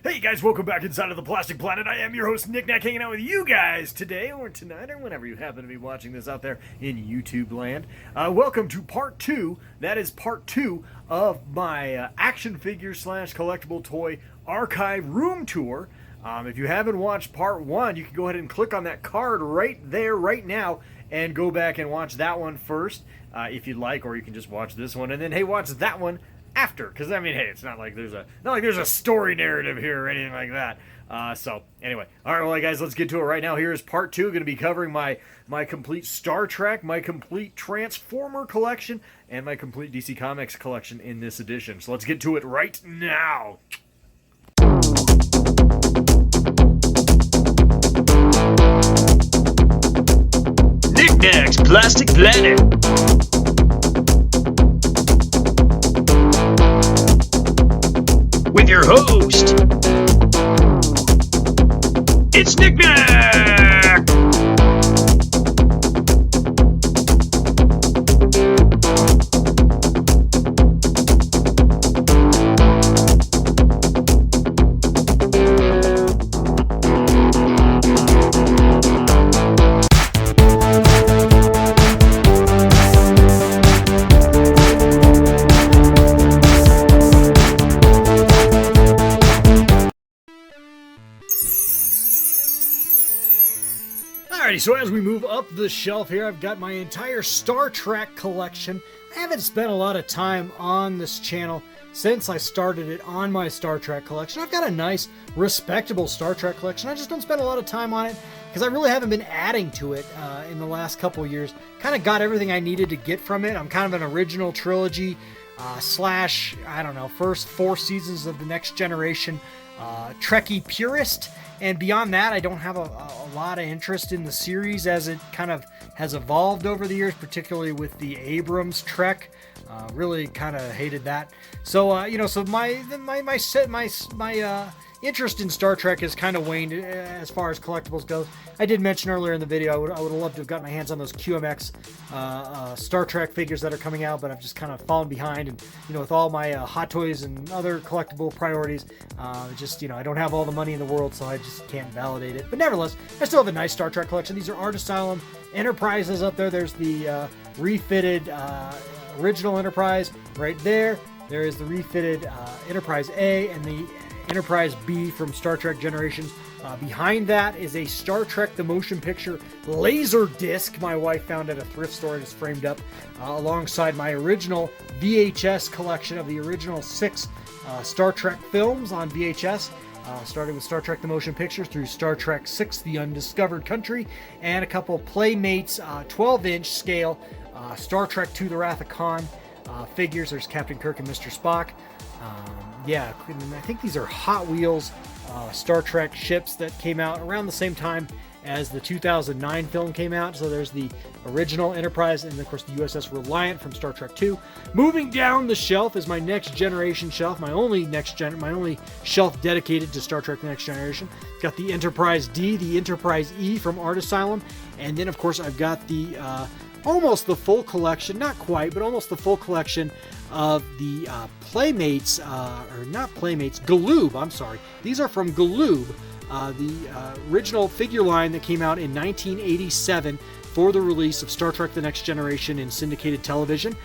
Hey guys, welcome back inside of the Plastic Planet. I am your host, Knick-Knack, hanging out with you guys today, or tonight, or whenever you happen to be watching this out there in YouTube land. Welcome to part 2. That is part 2 of my action figure slash collectible toy archive room tour. If you haven't watched part 1, you can go ahead and click on that card right there, right now, and go back and watch that one first, if you'd like, or you can just watch this one, and then, hey, watch that one after, because I mean, hey, it's not like there's a story narrative here or anything like that. So anyway, all right, well, guys, let's get to it right now. Here is part 2. Going to be covering my complete Star Trek, my complete Transformer collection, and my complete DC Comics collection in this edition. So let's get to it right now. Knick-Knack's Plastic Planet. With your host, it's Knick-Knack! So as we move up the shelf here, I've got my entire Star Trek collection. I haven't spent a lot of time on this channel since I started it on my Star Trek collection. I've got a nice, respectable Star Trek collection. I just don't spend a lot of time on it because I really haven't been adding to it in the last couple years. Kind of got everything I needed to get from it. I'm kind of an original trilogy slash, I don't know, first 4 seasons of the Next Generation Trekkie purist. And beyond that, I don't have a lot of interest in the series as it kind of has evolved over the years, particularly with the Abrams Trek. Really kind of hated that. So, so my interest in Star Trek has kind of waned as far as collectibles goes. I did mention earlier in the video I would have loved to have gotten my hands on those QMX Star Trek figures that are coming out, but I've just kind of fallen behind. And with all my Hot Toys and other collectible priorities, I don't have all the money in the world, so I just can't validate it. But nevertheless, I still have a nice Star Trek collection. These are Art Asylum Enterprises up there. There's the refitted original Enterprise right there. There is the refitted Enterprise A and the Enterprise B from Star Trek Generations. Behind that is a Star Trek the Motion Picture laser disc my wife found at a thrift store and is framed up alongside my original VHS collection of the original 6 Star Trek films on VHS. Started with Star Trek the Motion Picture through Star Trek 6 The Undiscovered Country, and a couple Playmates 12-inch scale Star Trek II The Wrath of Khan figures. There's Captain Kirk and Mr. Spock. And I think these are Hot Wheels Star Trek ships that came out around the same time as the 2009 film came out. So there's the original Enterprise and, of course, the USS Reliant from Star Trek II. Moving down the shelf is my Next Generation shelf, my only shelf dedicated to Star Trek The Next Generation. Got the Enterprise D, the Enterprise E from Art Asylum, and then, of course, I've got the almost the full collection, not quite, but almost the full collection of the Playmates, or not Playmates, Galoob, I'm sorry. These are from Galoob, the original figure line that came out in 1987 for the release of Star Trek The Next Generation in syndicated television.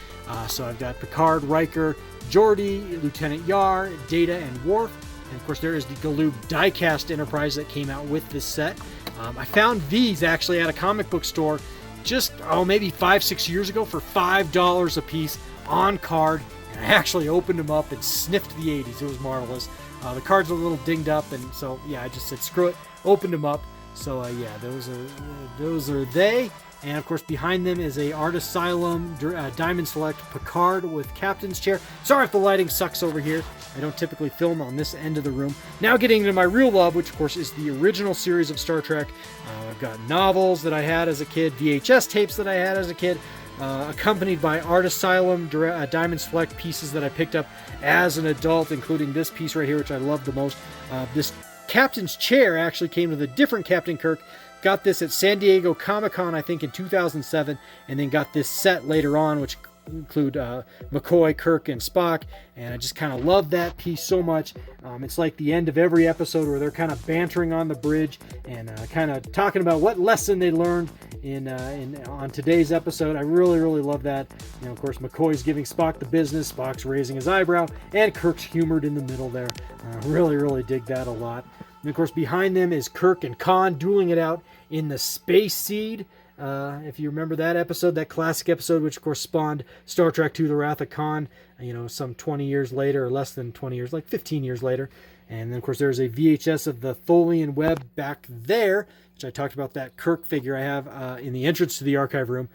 So I've got Picard, Riker, Geordi, Lieutenant Yar, Data, and Worf. And of course there is the Galoob diecast Enterprise that came out with this set. I found these actually at a comic book store just, maybe 5-6 years ago for $5 a piece on card, and I actually opened them up and sniffed the 80s. It was marvelous. The cards were a little dinged up, and so I just said screw it, opened them up. So those are they. And of course behind them is a Art Asylum Diamond Select Picard with Captain's Chair. Sorry if the lighting sucks over here. I don't typically film on this end of the room. Now getting into my real love, which of course is the original series of Star Trek. I've got novels that I had as a kid, VHS tapes that I had as a kid, accompanied by Art Asylum Diamond Select pieces that I picked up as an adult, including this piece right here, which I love the most. This Captain's Chair actually came with a different Captain Kirk. Got this at San Diego Comic-Con, I think, in 2007, and then got this set later on, which include McCoy, Kirk, and Spock, and I just kind of love that piece so much. It's like the end of every episode where they're kind of bantering on the bridge and kind of talking about what lesson they learned on today's episode. I really, really love that. Of course, McCoy's giving Spock the business, Spock's raising his eyebrow, and Kirk's humored in the middle there. Really, really dig that a lot. And of course, behind them is Kirk and Khan dueling it out in the Space Seed. If you remember that episode, that classic episode, which of course spawned Star Trek II: The Wrath of Khan, some 20 years later, or less than 20 years, like 15 years later. And then of course there's a VHS of the Tholian web back there, which I talked about, that Kirk figure I have in the entrance to the archive room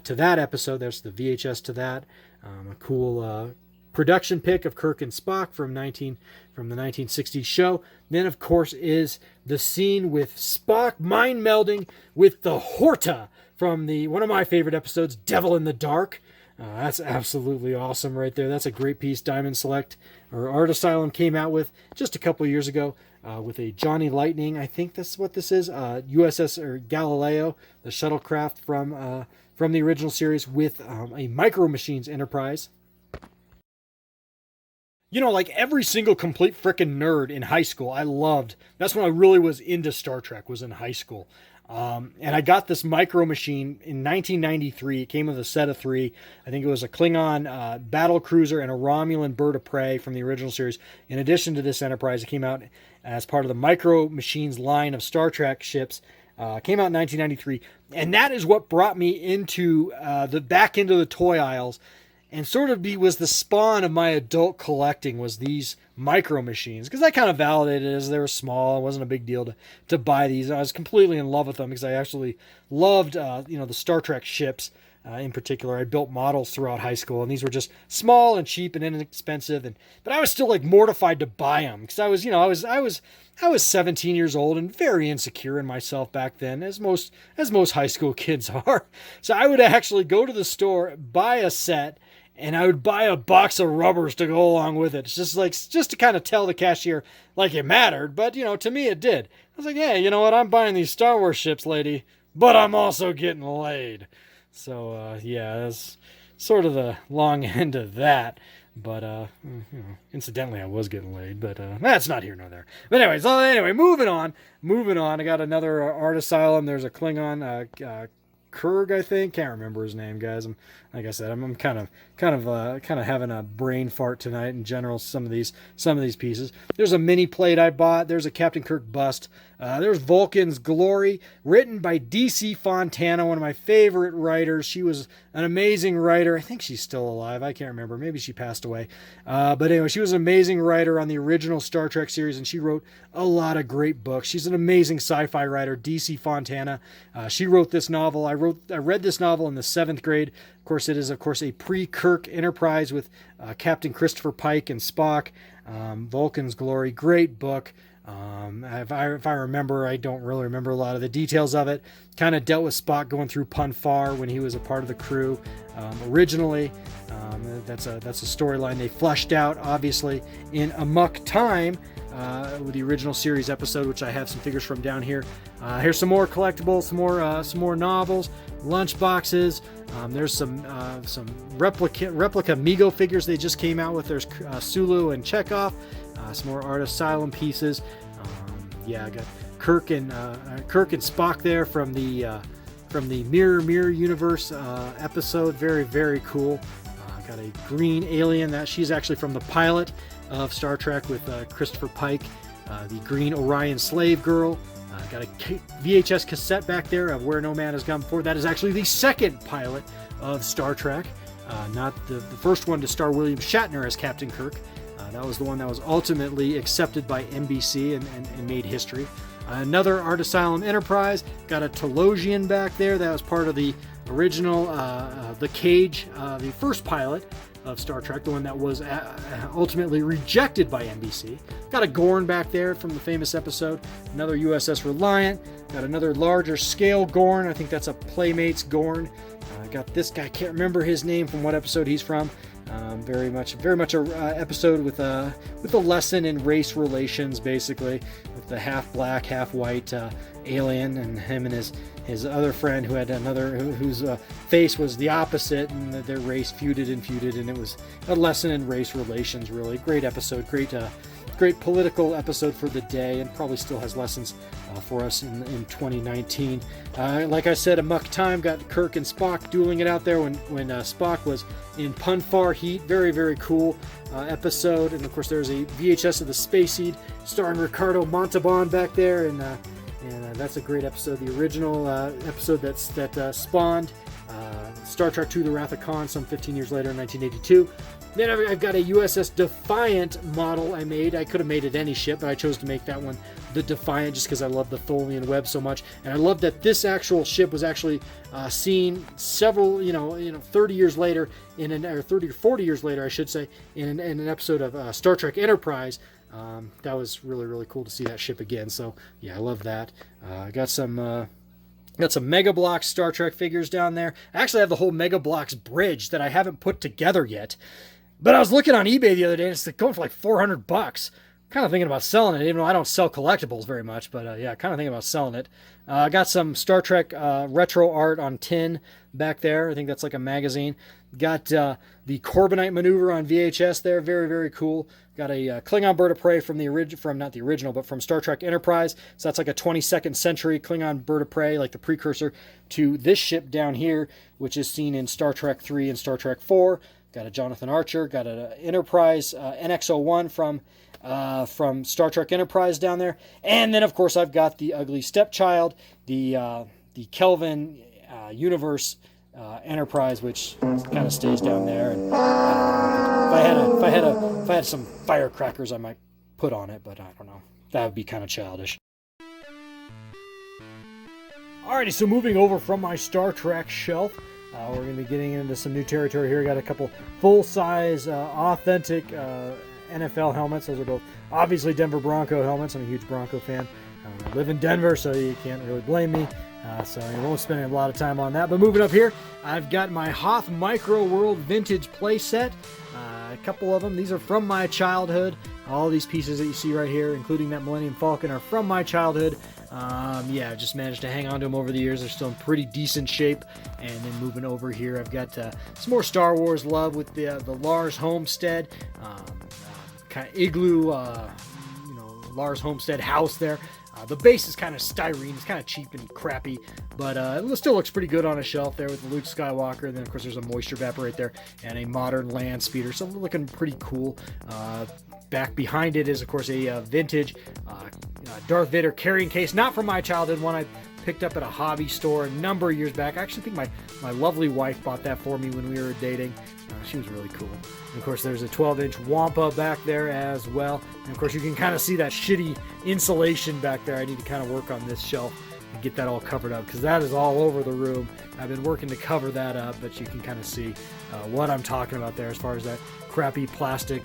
to that episode. There's the VHS to that. A cool production pic of Kirk and Spock from the 1960s show. Then, of course, is the scene with Spock mind melding with the Horta from one of my favorite episodes, Devil in the Dark. That's absolutely awesome right there. That's a great piece Diamond Select or Art Asylum came out with just a couple years ago with a Johnny Lightning. I think that's what this is. USS or Galileo, the shuttlecraft from the original series, with a Micro Machines Enterprise. Like every single complete frickin' nerd in high school, that's when I really was into Star Trek, was in high school. And I got this Micro Machine in 1993. It came with a set of 3. I think it was a Klingon battle cruiser and a Romulan bird of prey from the original series. In addition to this Enterprise, it came out as part of the Micro Machines line of Star Trek ships. Came out in 1993. And that is what brought me into back into the toy aisles. And sort of was the spawn of my adult collecting, was these Micro Machines, because I kind of validated it as they were small. It wasn't a big deal to buy these. I was completely in love with them because I actually loved the Star Trek ships in particular. I built models throughout high school, and these were just small and cheap and inexpensive. But I was still mortified to buy them because I was 17 years old and very insecure in myself back then, as most high school kids are. So I would actually go to the store, buy a set, and I would buy a box of rubbers to go along with it. It's just to kind of tell the cashier it mattered, but to me it did. I was like, yeah, you know what? I'm buying these Star Wars ships, lady, but I'm also getting laid. So that's sort of the long end of that. But incidentally, I was getting laid, but that's not here nor there. But anyway, moving on. I got another Art Asylum. There's a Klingon Kurg, I think. Can't remember his name, guys. Like I said, I'm kind of having a brain fart tonight in general. Some of these pieces. There's a mini plate I bought. There's a Captain Kirk bust. There's Vulcan's Glory, written by D.C. Fontana, one of my favorite writers. She was an amazing writer. I think she's still alive. I can't remember. Maybe she passed away. But anyway, she was an amazing writer on the original Star Trek series, and she wrote a lot of great books. She's an amazing sci-fi writer, D.C. Fontana. She wrote this novel. I read this novel in the 7th grade. Of course, it is, a pre-Kirk Enterprise with Captain Christopher Pike and Spock. Vulcan's Glory, great book. If I remember, I don't really remember a lot of the details of it. Kind of dealt with Spock going through Punfar when he was a part of the crew originally. That's a storyline they fleshed out, obviously, in Amok Time with the original series episode, which I have some figures from down here. Here's some more collectibles, some more novels, lunch boxes. There's some replica Mego figures they just came out with. There's Sulu and Chekhov. Some more Art Asylum pieces. I got Kirk and Spock there from the Mirror Universe episode. Very, very cool. Got a green alien that she's actually from the pilot of Star Trek with Christopher Pike. The green Orion slave girl. Got a VHS cassette back there of Where No Man Has Gone Before. That is actually the second pilot of Star Trek, not the first one to star William Shatner as Captain Kirk. That was the one that was ultimately accepted by NBC and made history. Another Art Asylum Enterprise. Got a Telosian back there. That was part of the original The Cage, the first pilot of Star Trek, the one that was ultimately rejected by NBC. Got a Gorn back there from the famous episode. Another USS Reliant. Got another larger scale Gorn. I think that's a Playmates Gorn. Got this guy, can't remember his name from what episode he's from. Very much a episode with a lesson in race relations, basically, with the half black, half white alien, and him and his other friend who had whose face was the opposite, and their race feuded, and it was a lesson in race relations. Really great episode, great political episode for the day, and probably still has lessons for us in 2019. Like I said, a muck time, got Kirk and Spock dueling it out there when Spock was in Punfar heat. Very, very cool episode. And of course there's a VHS of the Space Seed starring Ricardo Montalban back there, and that's a great episode. The original episode that spawned Star Trek II: The Wrath of Khan some 15 years later in 1982. Then I've got a USS Defiant model I made. I could have made it any ship, but I chose to make that one the Defiant just because I love the Tholian web so much. And I love that this actual ship was actually seen several, 30 years later, or 30 or 40 years later, I should say, in an episode of Star Trek Enterprise. That was really, really cool to see that ship again. So, yeah, I love that. I got some Mega Bloks Star Trek figures down there. I actually have the whole Mega Bloks bridge that I haven't put together yet. But I was looking on eBay the other day, and it's going for like $400. Kind of thinking about selling it, even though I don't sell collectibles very much. But yeah, kind of thinking about selling it. I got some Star Trek retro art on tin back there. I think that's like a magazine. Got the Corbinite maneuver on VHS there. Very, very cool. Got a Klingon bird of prey from not the original, but from Star Trek Enterprise. So that's like a 22nd century Klingon bird of prey, like the precursor to this ship down here, which is seen in Star Trek 3 and Star Trek 4. Got a Jonathan Archer. Got an Enterprise NX-01 from Star Trek Enterprise down there. And then, of course, I've got the Ugly Stepchild, the Kelvin Universe Enterprise, which kind of stays down there. And if I had some firecrackers, I might put on it, but I don't know. That would be kind of childish. Alrighty, so moving over from my Star Trek shelf, we're going to be getting into some new territory here. Got a couple full-size, authentic NFL helmets. Those are both obviously Denver Bronco helmets. I'm a huge Bronco fan. I live in Denver, so you can't really blame me. So I won't spend a lot of time on that. But moving up here, I've got my Hoth Micro World Vintage playset. A couple of them. These are from my childhood. All these pieces that you see right here, including that Millennium Falcon, are from my childhood. Yeah, I've just managed to hang on to them over the years. They're still in pretty decent shape. And then moving over here, I've got some more Star Wars love with the Lars Homestead kind of igloo, Lars Homestead house there. The base is kind of styrene. It's kind of cheap and crappy, but it still looks pretty good on a shelf there with the Luke Skywalker. And then, of course, there's a moisture evaporator there and a modern land speeder. So looking pretty cool. Back behind it is, of course, a vintage Darth Vader carrying case. Not from my childhood, one I picked up at a hobby store a number of years back. I actually think my lovely wife bought that for me when we were dating. She was really cool. And of course, there's a 12-inch Wampa back there as well. And of course, you can kind of see that shitty insulation back there. I need to kind of work on this shelf and get that all covered up because that is all over the room. I've been working to cover that up, but you can kind of see what I'm talking about there as far as that crappy plastic,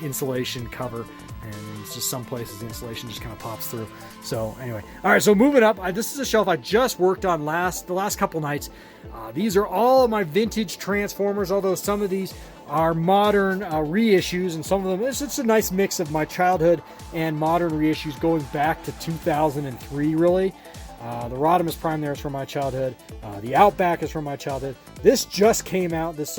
insulation cover. And it's just some places the insulation just kind of pops through. So anyway, all right, so moving up, this is a shelf I just worked on the last couple nights. These are all of my vintage Transformers, although some of these are modern reissues, and some of them, it's a nice mix of my childhood and modern reissues going back to 2003, really. The Rodimus Prime there is from my childhood. The Outback is from my childhood. This just came out. This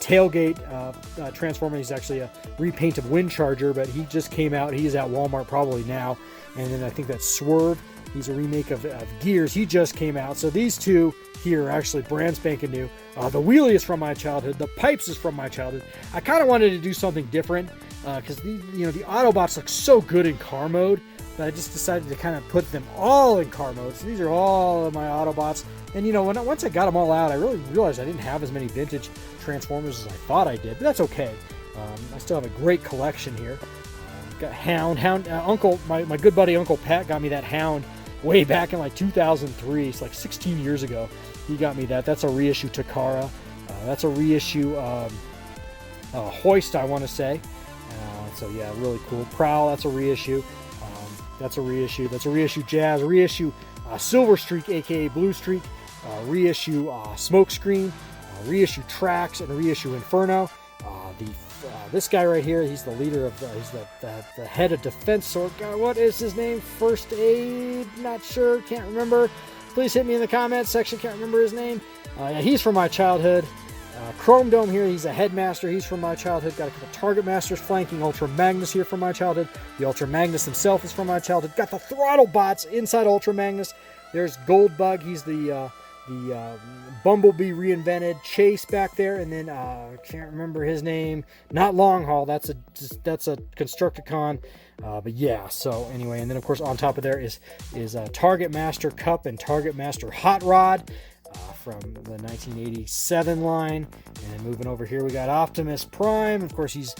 tailgate Transformer. He's actually a repaint of Windcharger, but he just came out. He's at Walmart probably now. And then I think that's Swerve. He's a remake of Gears. He just came out. So these two here are actually brand spanking new. The Wheelie is from my childhood. The Pipes is from my childhood. I kind of wanted to do something different because the Autobots look so good in car mode. But I just decided to kind of put them all in car mode. So these are all of my Autobots. And once I got them all out, I really realized I didn't have as many vintage Transformers as I thought I did. But that's okay. I still have a great collection here. Got Hound. Uncle, my good buddy Uncle Pat got me that Hound way back in like 2003. It's like 16 years ago. He got me that. That's a reissue Takara. That's a reissue Hoist, I want to say. So yeah, really cool. Prowl, that's a reissue. That's a reissue. That's a reissue Jazz. Reissue Silver Streak, aka Blue Streak. Reissue Smokescreen. reissue Trax and reissue Inferno. This guy right here, he's the leader of he's the head of defense sword guy. What is his name? First Aid? Not sure. Can't remember. Please hit me in the comments section. Can't remember his name. Yeah, he's from my childhood. Chrome Dome here, he's a headmaster. He's from my childhood. Got a couple Target Masters flanking. Ultra Magnus here from my childhood. The Ultra Magnus himself is from my childhood. Got the throttle bots inside Ultra Magnus. There's Goldbug. He's the Bumblebee reinvented. Chase back there, and then can't remember his name. Not Long Haul. That's a Constructicon. But yeah. So anyway, and then of course on top of there is Target Master Cup and Target Master Hot Rod. From the 1987 line, and then moving over here we got Optimus Prime. Of course he's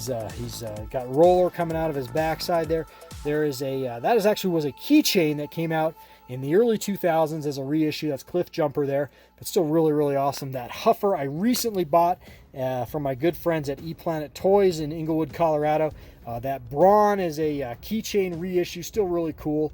got roller coming out of his backside there. There is that was a keychain that came out in the early 2000s as a reissue. That's Cliff Jumper there, but still really awesome. That Huffer I recently bought from my good friends at ePlanet Toys in Inglewood, Colorado. That Brawn is a keychain reissue, still really cool.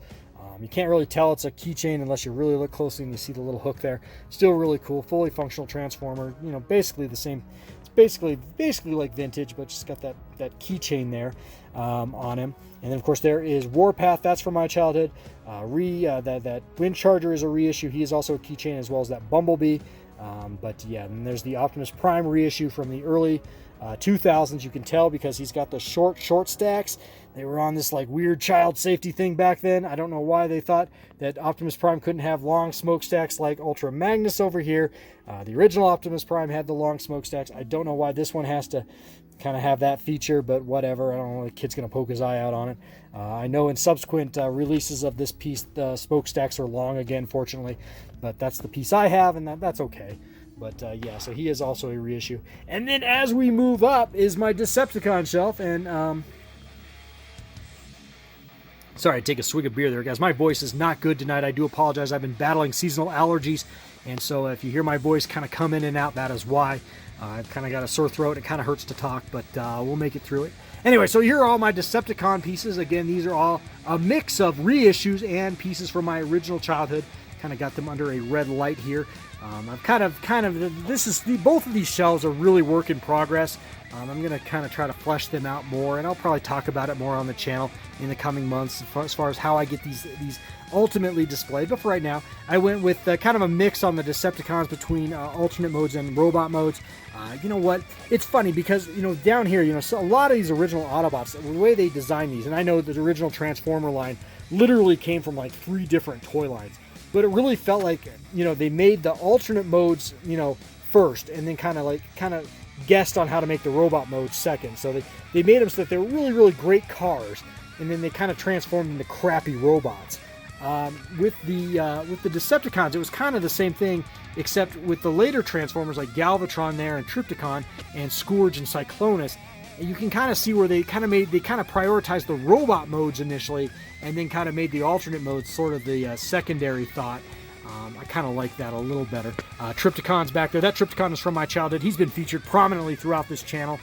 You can't really tell it's a keychain unless you really look closely and you see the little hook there. Still really cool, fully functional transformer. You know, basically the same. It's basically like vintage, but just got that keychain there on him. And then of course there is Warpath. That's from my childhood. That Wind Charger is a reissue. He is also a keychain, as well as that Bumblebee. But yeah, and there's the Optimus Prime reissue from the early 2000s. You can tell because he's got the short stacks. They were on this like weird child safety thing back then. I don't know why they thought that Optimus Prime couldn't have long smokestacks like Ultra Magnus over here. The original Optimus Prime had the long smokestacks. I don't know why this one has to kind of have that feature, but whatever. I don't know, the kid's going to poke his eye out on it. I know in subsequent releases of this piece, the smokestacks are long again, fortunately. But that's the piece I have, and that's okay. But yeah, so he is also a reissue. And then as we move up is my Decepticon shelf, and sorry, I take a swig of beer there, guys. My voice is not good tonight. I do apologize. I've been battling seasonal allergies, and so if you hear my voice kind of come in and out, that is why. I've kind of got a sore throat. It kind of hurts to talk, but we'll make it through it. Anyway, so here are all my Decepticon pieces. Again, these are all a mix of reissues and pieces from my original childhood. Kind of got them under a red light here. I've both of these shelves are really work in progress. I'm going to kind of try to flesh them out more, and I'll probably talk about it more on the channel in the coming months as far as how I get these ultimately displayed. But for right now, I went with kind of a mix on the Decepticons between alternate modes and robot modes. You know what? It's funny because, you know, down here, you know, so a lot of these original Autobots, the way they designed these, and I know the original Transformer line literally came from like 3 different toy lines. But it really felt like, you know, they made the alternate modes, you know, first, and then kind of guessed on how to make the robot modes second. So they made them so that they were really great cars, and then they kind of transformed into crappy robots. With the Decepticons, it was kind of the same thing, except with the later Transformers like Galvatron there and Trypticon and Scourge and Cyclonus. You can kind of see where they kind of prioritized the robot modes initially, and then kind of made the alternate modes sort of the secondary thought. I kind of like that a little better. Trypticon's back there. That Trypticon is from my childhood. He's been featured prominently throughout this channel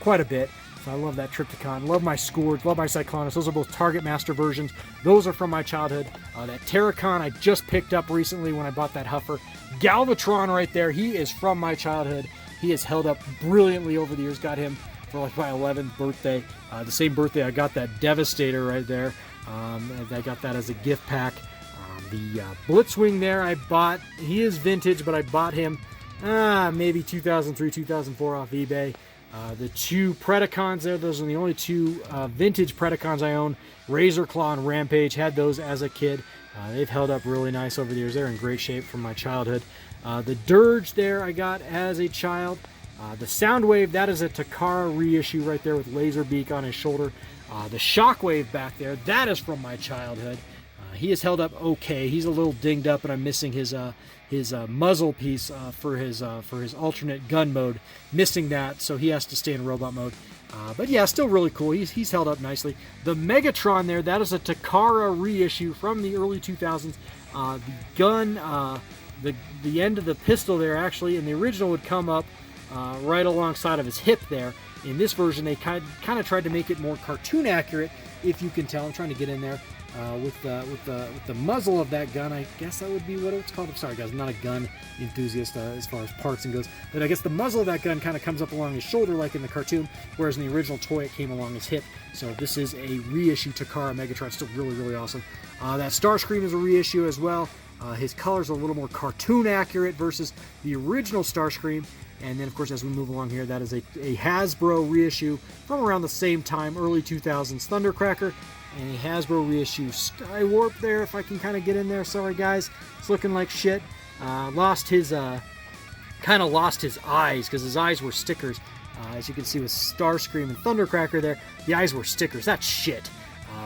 quite a bit. So I love that Trypticon. Love my Scourge. Love my Cyclonus. Those are both Target Master versions. Those are from my childhood. That Terracon I just picked up recently when I bought that Huffer. Galvatron right there. He is from my childhood. He has held up brilliantly over the years. Got him for like my 11th birthday. The same birthday I got that Devastator right there. I got that as a gift pack. The Blitzwing there I bought. He is vintage, but I bought him maybe 2003, 2004 off eBay. The 2 Predacons there, those are the only 2 vintage Predacons I own. Razor Claw and Rampage, had those as a kid. They've held up really nice over the years. They're in great shape from my childhood. The Dirge there I got as a child. The Soundwave, that is a Takara reissue right there with Laserbeak on his shoulder. The Shockwave back there, that is from my childhood. He has held up okay. He's a little dinged up, and I'm missing his muzzle piece for his alternate gun mode. Missing that, so he has to stay in robot mode. But yeah, still really cool. He's held up nicely. The Megatron there, that is a Takara reissue from the early 2000s. The gun, the end of the pistol there actually, in the original would come up right alongside of his hip there. In this version, they kind of tried to make it more cartoon accurate, if you can tell. I'm trying to get in there. with the muzzle of that gun. I guess that would be what it's called. I'm sorry, guys, I'm not a gun enthusiast as far as parts and goes, but I guess the muzzle of that gun kind of comes up along his shoulder like in the cartoon, whereas in the original toy it came along his hip. So this is a reissue Takara Megatron. Still really, really awesome. That Starscream is a reissue as well. His colors are a little more cartoon accurate versus the original Starscream. And then, of course, as we move along here, that is a Hasbro reissue from around the same time, early 2000s Thundercracker, and a Hasbro reissue Skywarp there, if I can kind of get in there. Sorry, guys. It's looking like shit. Lost his eyes, because his eyes were stickers. As you can see with Starscream and Thundercracker there, the eyes were stickers. That's shit.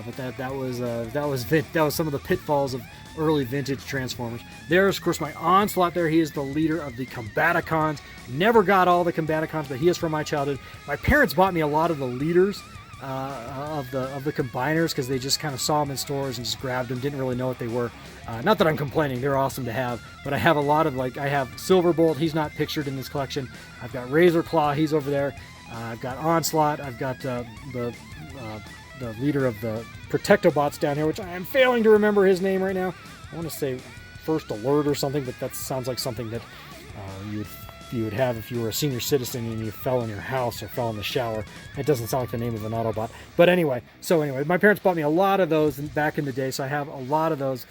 But that was some of the pitfalls of early vintage Transformers. There's, of course, my Onslaught there. He is the leader of the Combaticons. Never got all the Combaticons, but he is from my childhood. My parents bought me a lot of the leaders of the combiners because they just kind of saw them in stores and just grabbed them. Didn't really know what they were. Not that I'm complaining. They're awesome to have, but I have a lot of, like, I have Silverbolt. He's not pictured in this collection. I've got Razor Claw. He's over there. I've got Onslaught. I've got the leader of the Protectobots down here, which I am failing to remember his name right now. I want to say First Alert or something, but that sounds like something that you would have if you were a senior citizen and you fell in your house or fell in the shower. It doesn't sound like the name of an Autobot. But anyway, my parents bought me a lot of those back in the day, so I have a lot of those.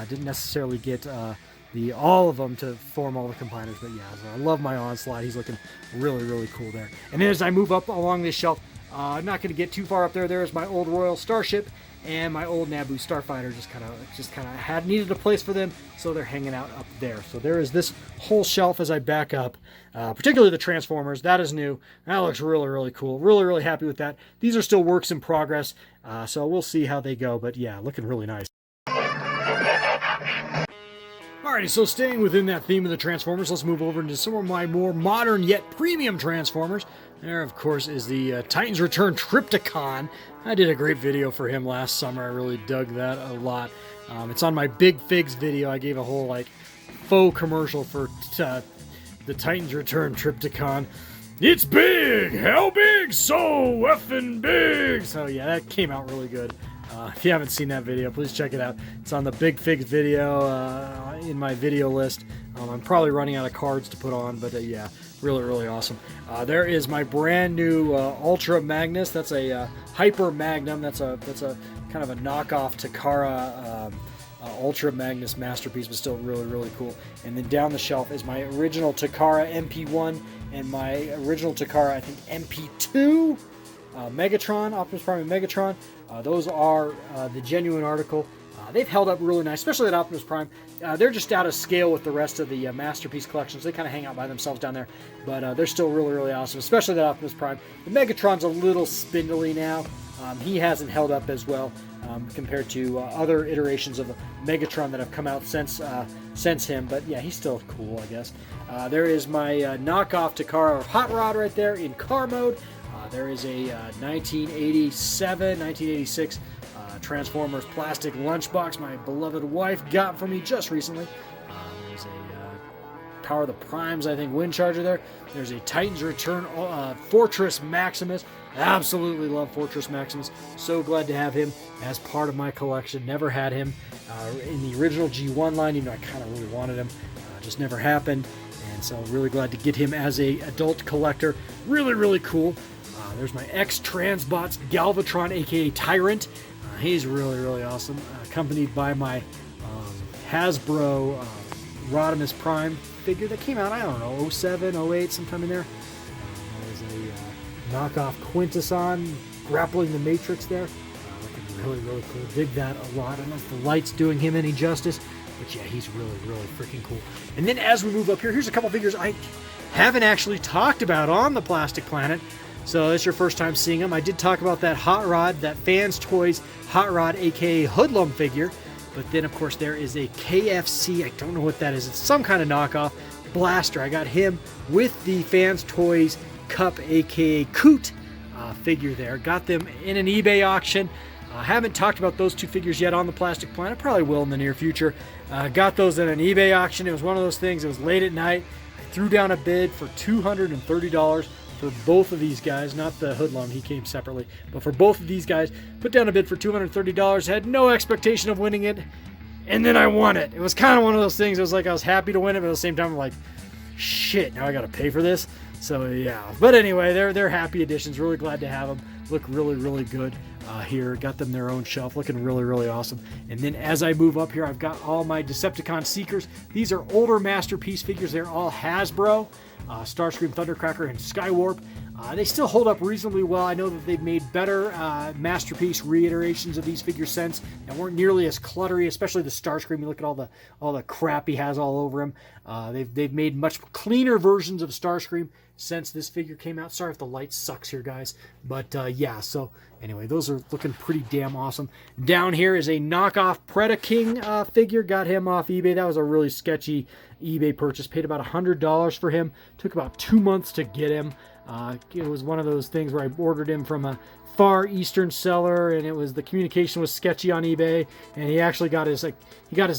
Didn't necessarily get all of them to form all the combiners, but yeah, so I love my Onslaught. He's looking really, really cool there. And then as I move up along this shelf, I'm not going to get too far up there. There's my old Royal Starship and my old Naboo Starfighter. Just kind of had needed a place for them, so they're hanging out up there. So there is this whole shelf as I back up, particularly the Transformers. That is new. That looks really, really cool. Really, really happy with that. These are still works in progress, so we'll see how they go. But yeah, looking really nice. Alrighty, so staying within that theme of the Transformers, let's move over into some of my more modern yet premium Transformers. There, of course, is the Titans Return Trypticon. I did a great video for him last summer. I really dug that a lot. It's on my Big Figs video. I gave a whole faux commercial for the Titans Return Trypticon. It's big! How big? So effing big! So yeah, that came out really good. If you haven't seen that video, please check it out. It's on the Big Figs video in my video list. I'm probably running out of cards to put on, but yeah, really, really awesome. There is my brand new Ultra Magnus. That's a Hyper Magnum. That's a kind of a knockoff Takara Ultra Magnus masterpiece, but still really, really cool. And then down the shelf is my original Takara MP1 and my original Takara, I think, MP2 Megatron, Optimus Prime and Megatron. Those are the genuine article. They've held up really nice, especially that Optimus Prime. They're just out of scale with the rest of the Masterpiece collections. They kind of hang out by themselves down there, but they're still really, really awesome, especially that Optimus Prime. The Megatron's a little spindly now. He hasn't held up as well compared to other iterations of Megatron that have come out since him, but yeah, he's still cool, I guess. There is my knockoff Takara Hot Rod right there in car mode. There is a 1987, 1986 Transformers plastic lunchbox my beloved wife got for me just recently. There's a Power of the Primes, I think, wind charger there. There's a Titans Return Fortress Maximus. Absolutely love Fortress Maximus. So glad to have him as part of my collection. Never had him in the original G1 line, even though I kind of really wanted him. Just never happened. And so really glad to get him as a adult collector. Really, really cool. There's my ex-Transbots Galvatron, aka Tyrant. He's really, really awesome. Accompanied by my Hasbro Rodimus Prime figure that came out, I don't know, 07, 08, sometime in there. There's a knockoff Quintesson grappling the Matrix there. Looking really, really cool. Dig that a lot. I don't know if the light's doing him any justice, but yeah, he's really, really freaking cool. And then as we move up here, here's a couple figures I haven't actually talked about on the Plastic Planet. So that's your first time seeing them. I did talk about that Hot Rod, that FanToys Hot Rod, aka Hoodlum figure. But then, of course, there is a KFC. I don't know what that is. It's some kind of knockoff blaster. I got him with the FanToys Cup, aka Coot figure there. Got them in an eBay auction. Haven't talked about those two figures yet on the Plastic Planet. Probably will in the near future. Got those in an eBay auction. It was one of those things. It was late at night. I threw down a bid for $230 for both of these guys, not the hoodlum, he came separately, but for both of these guys, put down a bid for $230, had no expectation of winning it, and then I won it. It was kind of one of those things, it was like I was happy to win it, but at the same time I'm like, shit, now I gotta pay for this. So yeah, but anyway, they're happy additions, really glad to have them, look really, really good. Here, got them their own shelf, looking really, really awesome. And then as I move up here, I've got all my Decepticon Seekers. These are older Masterpiece figures. They're all Hasbro, Starscream, Thundercracker, and Skywarp. They still hold up reasonably well. I know that they've made better Masterpiece reiterations of these figures since, and weren't nearly as cluttery, especially the Starscream. You look at all the crap he has all over him. They've made much cleaner versions of Starscream since this figure came out. Sorry if the light sucks here, guys. But yeah, so anyway, those are looking pretty damn awesome. Down here is a knockoff Predaking figure. Got him off eBay. That was a really sketchy eBay purchase. Paid about $100 for him. Took about 2 months to get him. It was one of those things where I ordered him from a far eastern seller, and the communication was sketchy on eBay, and he actually got his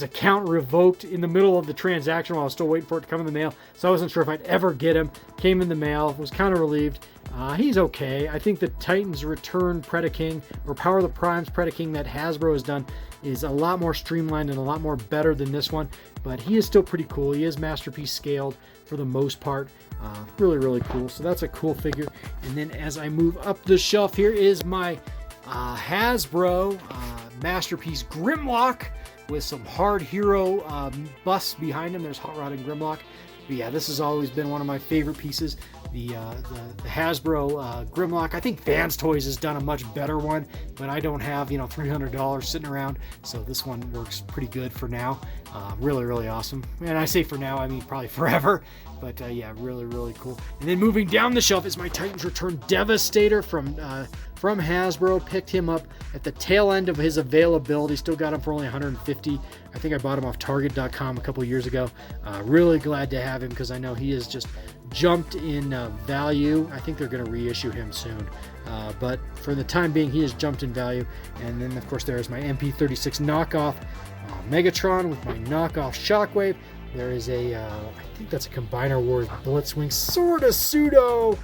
account revoked in the middle of the transaction while I was still waiting for it to come in the mail. So I wasn't sure if I'd ever get him. Came in the mail. Was kind of relieved. He's okay. I think the Titans Return Predaking, or Power of the Primes Predaking that Hasbro has done, is a lot more streamlined and a lot more better than this one, but he is still pretty cool. He is Masterpiece scaled for the most part. Really, really cool. So that's a cool figure. And then as I move up the shelf, here is my Hasbro Masterpiece Grimlock with some Hard Hero busts behind him. There's Hot Rod and Grimlock. But yeah, this has always been one of my favorite pieces. The Hasbro Grimlock. I think FanToys has done a much better one, but I don't have $300 sitting around, so this one works pretty good for now. Really, really awesome. And I say for now, I mean probably forever. But yeah, really, really cool. And then moving down the shelf is my Titans Return Devastator from Hasbro. Picked him up at the tail end of his availability. Still got him for only $150. I think I bought him off Target.com a couple years ago. Really glad to have him because I know he has just jumped in value. I think they're going to reissue him soon. But for the time being, he has jumped in value. And then, of course, there's my MP36 knockoff Megatron with my knockoff Shockwave. There is I think that's a Combiner Wars Blitzwing, sort of pseudo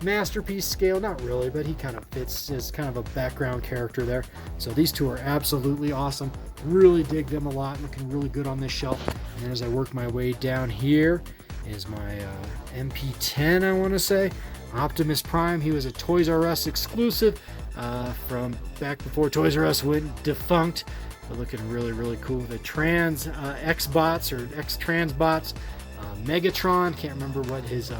Masterpiece scale. Not really, but he kind of fits as kind of a background character there. So these two are absolutely awesome. Really dig them a lot. Looking really good on this shelf. And as I work my way down here is my MP10, I want to say. Optimus Prime. He was a Toys R Us exclusive from back before Toys R Us went defunct. But looking really, really cool. The Trans X-Bots or X-Transbots. Megatron, can't remember what his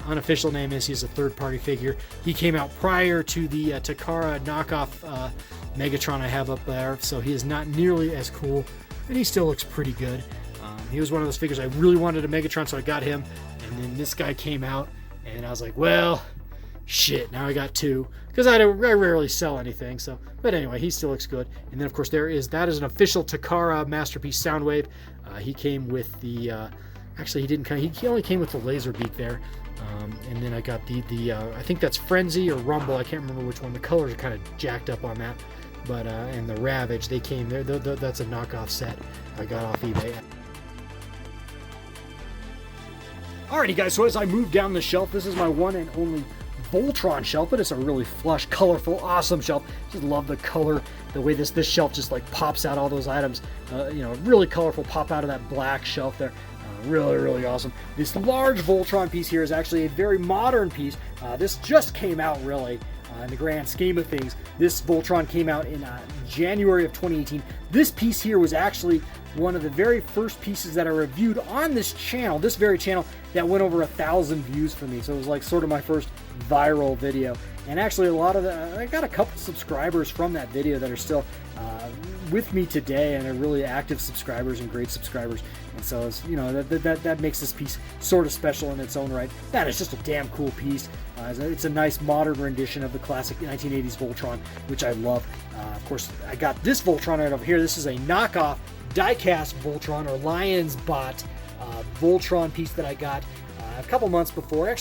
unofficial name is. He's a third-party figure. He came out prior to the Takara knockoff Megatron I have up there, so he is not nearly as cool, but he still looks pretty good. He was one of those figures I really wanted a Megatron, so I got him, and then this guy came out, and I was like, well, shit, now I got two, because I rarely sell anything. So, but anyway, he still looks good. And then of course that is an official Takara Masterpiece Soundwave. He came with the actually he only came with the laser beak there. And then I got the I think that's Frenzy or Rumble, I can't remember which one. The colors are kind of jacked up on that, but and the Ravage, they came there. That's a knockoff set I got off eBay. Alrighty guys, so as I move down the shelf, this is my one and only Voltron shelf, but it's a really flush, colorful, awesome shelf. Just love the color, the way this shelf just like pops out all those items. Really colorful, pop out of that black shelf there. Really, really awesome. This large Voltron piece here is actually a very modern piece. This just came out really in the grand scheme of things. This Voltron came out in January of 2018. This piece here was actually one of the very first pieces that I reviewed on this channel, this very channel, that went over 1,000 views for me. So it was like sort of my first viral video. And actually I got a couple subscribers from that video that are still with me today, and are really active subscribers and great subscribers. And so it's, that makes this piece sort of special in its own right. That is just a damn cool piece. It's a nice modern rendition of the classic 1980s Voltron, which I love. Of course, I got this Voltron right over here. This is a knockoff die-cast Voltron, or Lions Bot Voltron piece that I got a couple months before I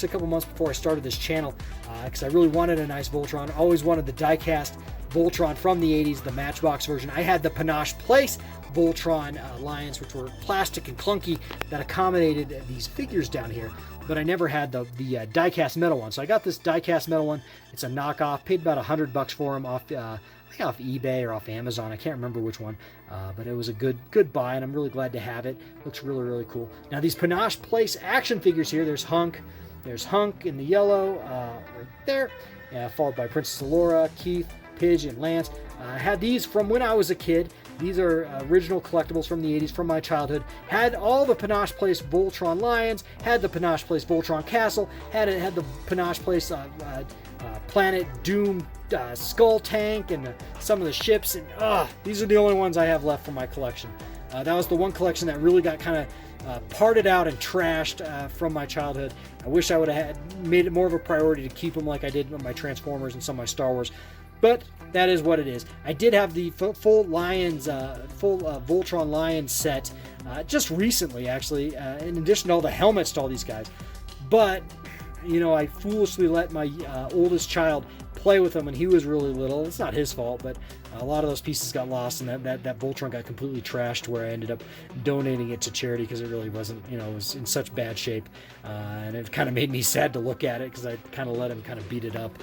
started this channel, because I really wanted a nice Voltron. Always wanted the die-cast Voltron from the 80s, the Matchbox version. I had the Panache Place Voltron Lions, which were plastic and clunky, that accommodated these figures down here. But I never had the die-cast metal one. So I got this die-cast metal one. It's a knockoff. Paid about $100 for them off off eBay or off Amazon. I can't remember which one, but it was a good buy, and I'm really glad to have it. Looks really, really cool. Now these Panache Place action figures here, there's Hunk in the yellow right there, followed by Princess Allura, Keith, Pidge, and Lance. I had these from when I was a kid. These are original collectibles from the 80s, from my childhood. Had all the Panache Place Voltron Lions, had the Panache Place Voltron Castle, had the Panache Place Planet Doom Skull Tank, and some of the ships. And these are the only ones I have left from my collection. That was the one collection that really got kind of parted out and trashed from my childhood. I wish I would have made it more of a priority to keep them like I did with my Transformers and some of my Star Wars. But that is what it is. I did have the full Voltron Lions set just recently, actually, in addition to all the helmets to all these guys. But, you know, I foolishly let my oldest child play with them when he was really little. It's not his fault, but a lot of those pieces got lost, and that Voltron got completely trashed, where I ended up donating it to charity because it really wasn't, you know, it was in such bad shape, and it kind of made me sad to look at it because I kind of let him kind of beat it up.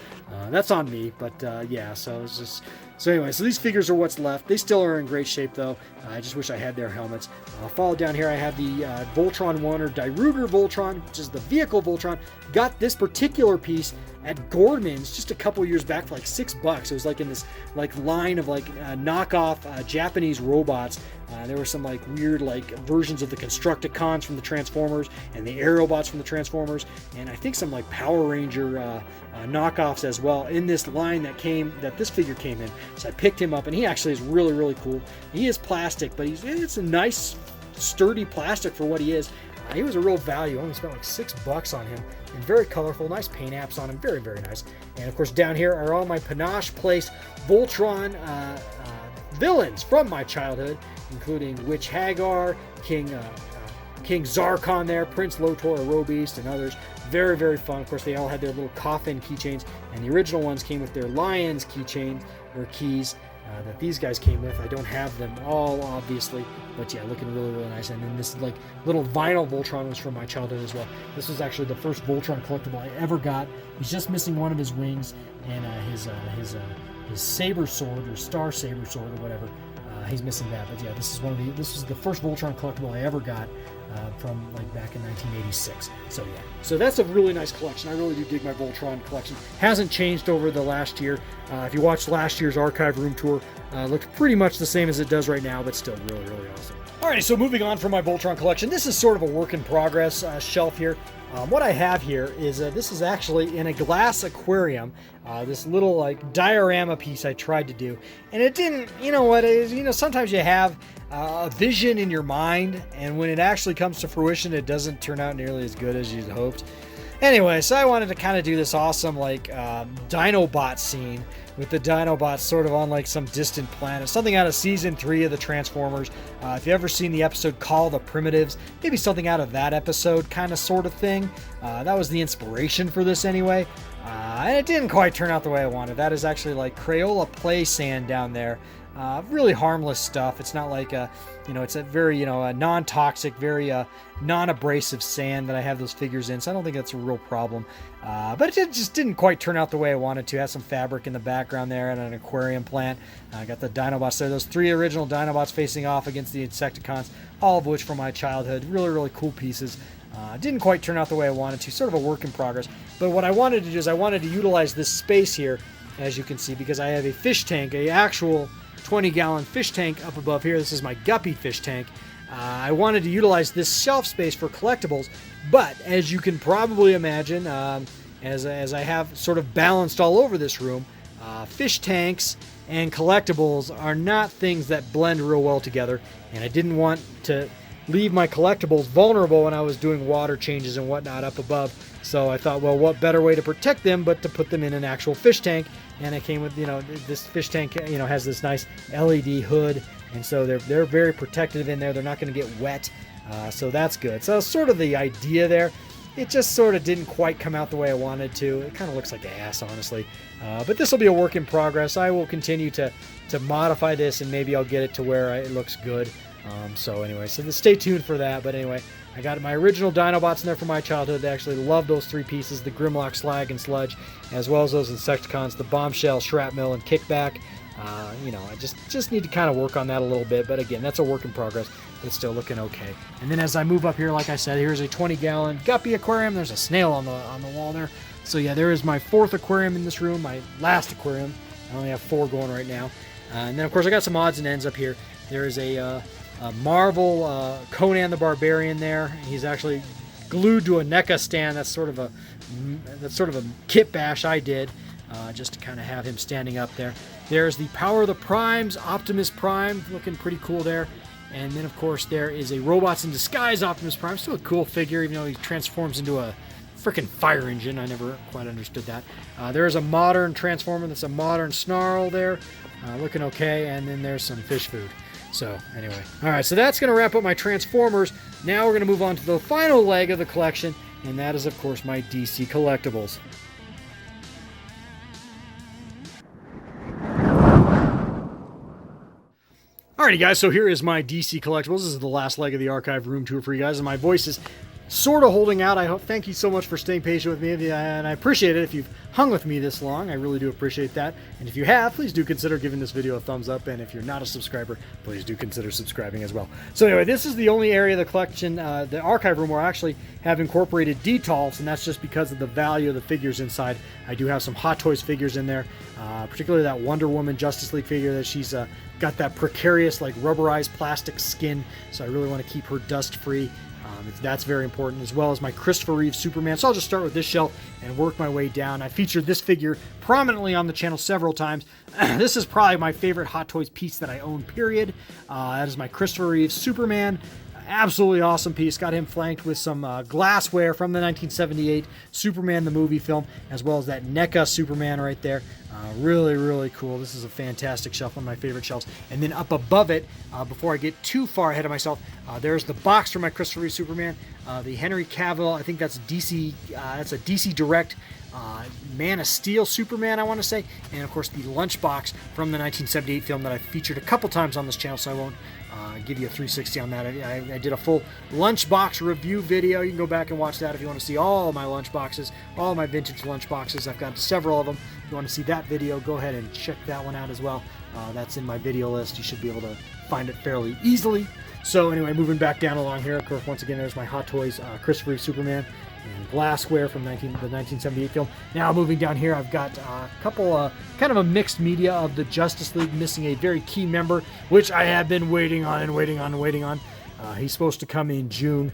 That's on me, but yeah, so it's just... So anyway, so these figures are what's left. They still are in great shape, though. I just wish I had their helmets. Followed down here, I have the Voltron 1, or Diruger Voltron, which is the vehicle Voltron. Got this particular piece at Gordman's just a couple years back for like $6. It was like in this like line of like knockoff Japanese robots. There were some like weird like versions of the Constructicons from the Transformers and the Aerobots from the Transformers, and I think some like Power Ranger knockoffs as well in this line that this figure came in. So I picked him up, and he actually is really, really cool. He is plastic, but it's a nice sturdy plastic for what he is. He was a real value. I only spent like $6 on him, and very colorful, nice paint apps on him, very, very nice. And of course down here are all my Panache Place Voltron villains from my childhood, including Witch Hagar, King Zarkon there, Prince Lotor, Robeast, and others. Very, very fun. Of course, they all had their little coffin keychains, and the original ones came with their Lions keychains, or keys, that these guys came with. I don't have them all, obviously, but yeah, looking really, really nice. And then this like little vinyl Voltron was from my childhood as well. This was actually the first Voltron collectible I ever got. He's just missing one of his wings and his saber sword, or star saber sword, or whatever. He's missing that, but yeah, this was the first Voltron collectible I ever got from like back in 1986. So yeah, so that's a really nice collection. I really do dig my Voltron collection. Hasn't changed over the last year. If you watched last year's archive room tour, looked pretty much the same as it does right now, but still really, really awesome. Alrighty, so moving on from my Voltron collection, this is sort of a work in progress shelf here. What I have here is this is actually in a glass aquarium. This little like diorama piece I tried to do, and it didn't. You know what? Sometimes you have a vision in your mind, and when it actually comes to fruition, it doesn't turn out nearly as good as you'd hoped. Anyway, so I wanted to kind of do this awesome like Dinobot scene with the Dinobots sort of on like some distant planet, something out of season 3 of the Transformers. If you've ever seen the episode Call the Primitives, maybe something out of that episode kind of sort of thing. That was the inspiration for this anyway. And it didn't quite turn out the way I wanted. That is actually like Crayola play sand down there. Really harmless stuff. It's not like it's a very, a non-toxic, very non-abrasive sand that I have those figures in, so I don't think that's a real problem. But it just didn't quite turn out the way I wanted to. Have some fabric in the background there and an aquarium plant. I got the Dinobots there. Those 3 original Dinobots facing off against the Insecticons, all of which from my childhood. Really, really cool pieces. Didn't quite turn out the way I wanted to. Sort of a work in progress. But what I wanted to do is I wanted to utilize this space here, as you can see, because I have a fish tank, a actual 20-gallon fish tank up above here. This is my Guppy fish tank. I wanted to utilize this shelf space for collectibles, but as you can probably imagine, as I have sort of balanced all over this room, fish tanks and collectibles are not things that blend real well together, and I didn't want to leave my collectibles vulnerable when I was doing water changes and whatnot up above. So I thought, well, what better way to protect them but to put them in an actual fish tank? And it came with, this fish tank, has this nice LED hood, and so they're very protective in there. They're not going to get wet, so that's good. So sort of the idea there. it just sort of didn't quite come out the way I wanted to. It kind of looks like ass, honestly. But this will be a work in progress. I will continue to modify this, and maybe I'll get it to where it looks good. So anyway, so stay tuned for that. But anyway, I got my original Dinobots in there from my childhood. They actually love those three pieces, the Grimlock, Slag, and Sludge, as well as those Insecticons, the Bombshell, Shrapnel, and Kickback. You know, I just need to kind of work on that a little bit. But again, that's a work in progress. It's still looking okay. And then as I move up here, like I said, here's a 20-gallon guppy aquarium. There's a snail on the wall there. So yeah, there is my 4th aquarium in this room, my last aquarium. I only have 4 going right now. And then of course I got some odds and ends up here. There is a Marvel Conan the Barbarian there. He's actually glued to a NECA stand. That's sort of a kit bash I did, just to kind of have him standing up there. There's the Power of the Primes, Optimus Prime, looking pretty cool there. And then of course there is a Robots in Disguise Optimus Prime. Still a cool figure, even though he transforms into a freaking fire engine. I never quite understood that. There's a modern Transformer. That's a modern Snarl there, looking okay. And then there's some fish food. So anyway, all right, so that's going to wrap up my Transformers. Now we're going to move on to the final leg of the collection, and that is, of course, my DC collectibles. Alrighty, guys, so here is my DC collectibles. This is the last leg of the archive room tour for you guys, and my voice is sort of holding out. I hope. Thank you so much for staying patient with me, and I appreciate it if you've hung with me this long. I really do appreciate that. And if you have, please do consider giving this video a thumbs up. And if you're not a subscriber, please do consider subscribing as well. So anyway, this is the only area of the collection, the archive room, where I actually have incorporated detolfs, and that's just because of the value of the figures inside. I do have some Hot Toys figures in there, particularly that Wonder Woman Justice League figure that she's got that precarious, like rubberized plastic skin. So I really want to keep her dust free. That's very important, as well as my Christopher Reeve Superman. So I'll just start with this shelf and work my way down. I featured this figure prominently on the channel several times. This is probably my favorite Hot Toys piece that I own, period. That is my Christopher Reeve Superman. Absolutely awesome piece. Got him flanked with some glassware from the 1978 Superman the movie film, as well as that NECA Superman right there. Really, really cool. This is a fantastic shelf, one of my favorite shelves. And then up above it, before I get too far ahead of myself, there's the box for my Christopher Reeve Superman, the Henry Cavill. I think that's DC. That's a DC Direct Man of Steel Superman, I want to say. And of course, the lunchbox from the 1978 film that I featured a couple times on this channel, so I won't give you a 360 on that. I did a full lunchbox review video. You can go back and watch that if you want to see all my lunchboxes, all my vintage lunchboxes. I've got several of them. If you want to see that video, go ahead and check that one out as well. That's in my video list. You should be able to find it fairly easily. So anyway, moving back down along here, of course, once again, there's my Hot Toys Christopher Reeve Superman and glassware from the 1978 film. Now moving down here, I've got a couple, kind of a mixed media of the Justice League, missing a very key member, which I have been waiting on and waiting on and waiting on. He's supposed to come in June.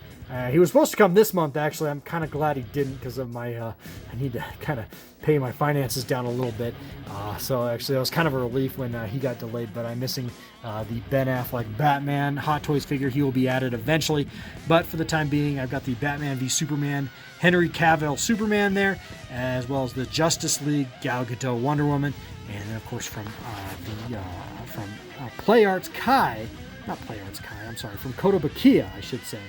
He was supposed to come this month, actually. I'm kind of glad he didn't, because of my, I need to kind of pay my finances down a little bit. So actually, that was kind of a relief when he got delayed, but I'm missing the Ben Affleck Batman Hot Toys figure. He will be added eventually, but for the time being, I've got the Batman v Superman Henry Cavill Superman there, as well as the Justice League Gal Gadot Wonder Woman, and then of course from Play Arts Kai, not Play Arts Kai, I'm sorry, from Kotobukiya, I should say.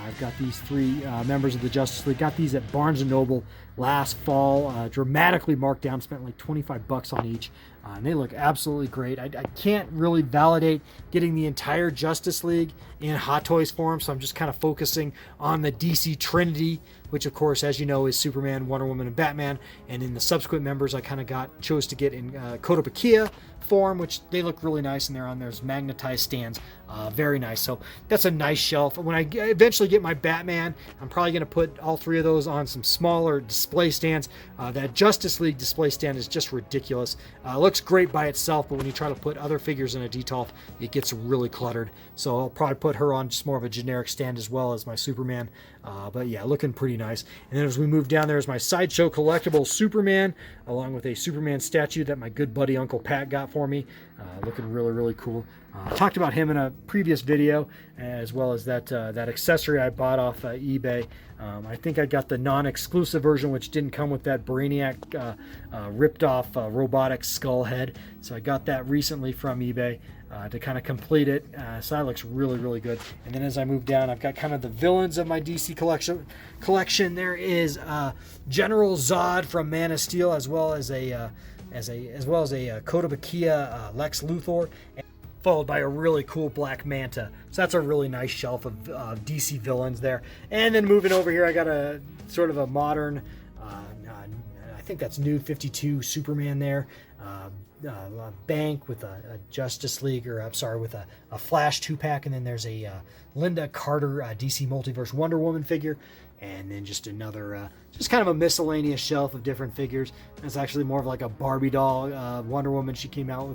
I've got these 3 members of the Justice League. Got these at Barnes & Noble last fall. Dramatically marked down. Spent like $25 on each. And they look absolutely great. I can't really validate getting the entire Justice League in Hot Toys form, so I'm just kind of focusing on the DC Trinity, which of course, as you know, is Superman, Wonder Woman, and Batman. And in the subsequent members, I kind of chose to get in Kotobukiya form, which they look really nice, and they're on those magnetized stands. Very nice. So that's a nice shelf. When I eventually get my Batman, I'm probably going to put all 3 of those on some smaller display stands. That Justice League display stand is just ridiculous. Looks great by itself, but when you try to put other figures in a detolf, it gets really cluttered. So I'll probably put her on just more of a generic stand, as well as my Superman. But yeah, looking pretty nice. And then as we move down, there's my Sideshow collectible Superman, along with a Superman statue that my good buddy Uncle Pat got for me. Looking really, really cool. I talked about him in a previous video, as well as that accessory I bought off eBay. I think I got the non-exclusive version, which didn't come with that Brainiac ripped off robotic skull head. So I got that recently from eBay. to kind of complete it. So that looks really, really good. And then as I move down, I've got kind of the villains of my DC collection. There is General Zod from Man of Steel, as well as a Kotobukiya Lex Luthor, followed by a really cool Black Manta. So that's a really nice shelf of DC villains there. And then moving over here, I got a sort of a modern, I think that's New 52 Superman there. Bank with a Justice League, or I'm sorry, with a Flash 2-pack, and then there's a Linda Carter DC Multiverse Wonder Woman figure, and then just another, just kind of a miscellaneous shelf of different figures. It's actually more of like a Barbie doll Wonder Woman. She came out